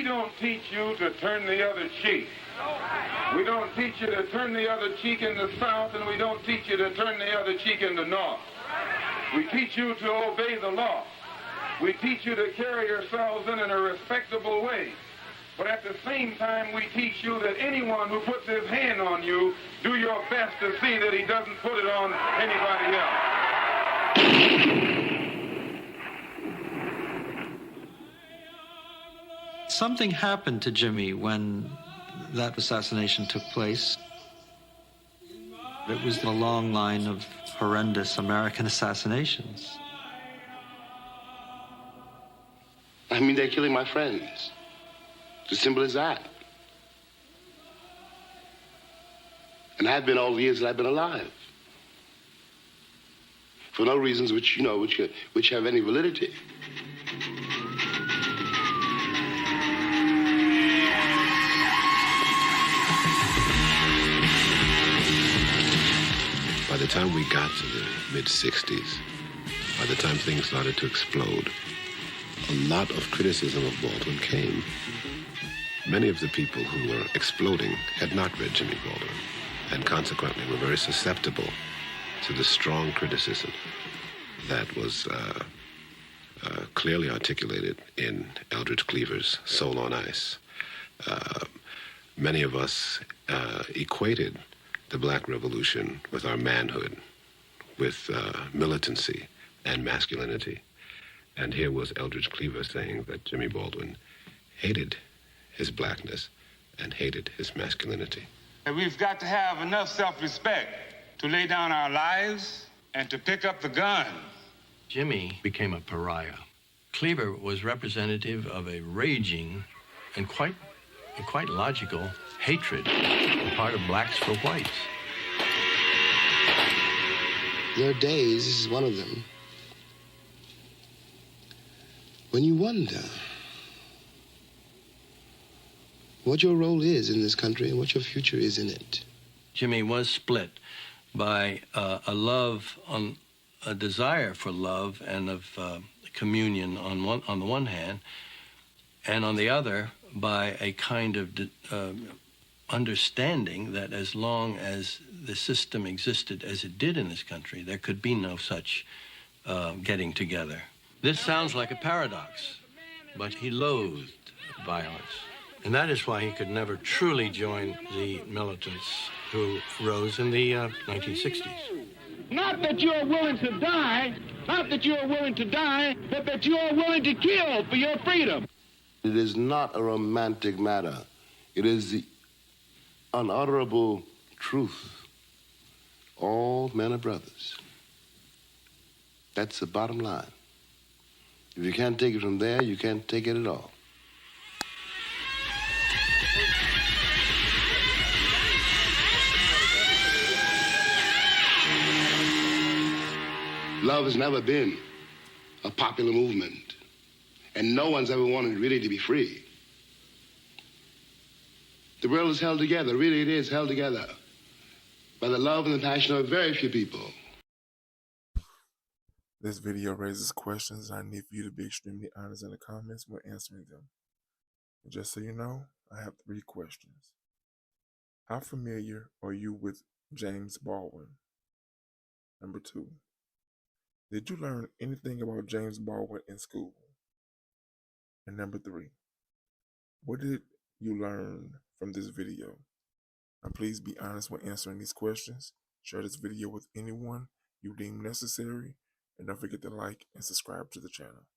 We don't teach you to turn the other cheek. We don't teach you to turn the other cheek in the South, and we don't teach you to turn the other cheek in the North. We teach you to obey the law. We teach you to carry yourselves in a respectable way. But at the same time, we teach you that anyone who puts his hand on you, do your best to see that he doesn't put it on anybody else. Something happened to Jimmy when that assassination took place. It was a long line of horrendous American assassinations. I mean, they're killing my friends. It's as simple as that. And I've been all the years that I've been alive. For no reasons which, you know, which have any validity. By the time we got to the mid-60s, by the time things started to explode, a lot of criticism of Baldwin came. Many of the people who were exploding had not read Jimmy Baldwin, and consequently were very susceptible to the strong criticism that was clearly articulated in Eldridge Cleaver's Soul on Ice. Many of us equated the Black Revolution with our manhood, with militancy and masculinity. And here was Eldridge Cleaver saying that Jimmy Baldwin hated his blackness and hated his masculinity. And we've got to have enough self-respect to lay down our lives and to pick up the gun. Jimmy became a pariah. Cleaver was representative of a raging and quite logical hatred on the part of blacks for whites. There are days, this is one of them, when you wonder what your role is in this country and what your future is in it. Jimmy was split by a desire for love and of communion on the one hand, and on the other by a kind of understanding that as long as the system existed as it did in this country, there could be no such getting together. This sounds like a paradox, but he loathed violence. And that is why he could never truly join the militants who rose in the 1960s. Not that you're willing to die, but that you're willing to kill for your freedom. It is not a romantic matter. It is the unutterable truth. All men are brothers. That's the bottom line. If you can't take it from there, you can't take it at all. Love has never been a popular movement, and no one's ever wanted really to be free. The world is held together, really it is held together, by the love and the passion of very few people. This video raises questions, and I need for you to be extremely honest in the comments when answering them. And just so you know, I have 3 questions. How familiar are you with James Baldwin? Number 2, did you learn anything about James Baldwin in school? And number 3, what did you learn from this video? And please be honest when answering these questions. Share this video with anyone you deem necessary. And don't forget to like and subscribe to the channel.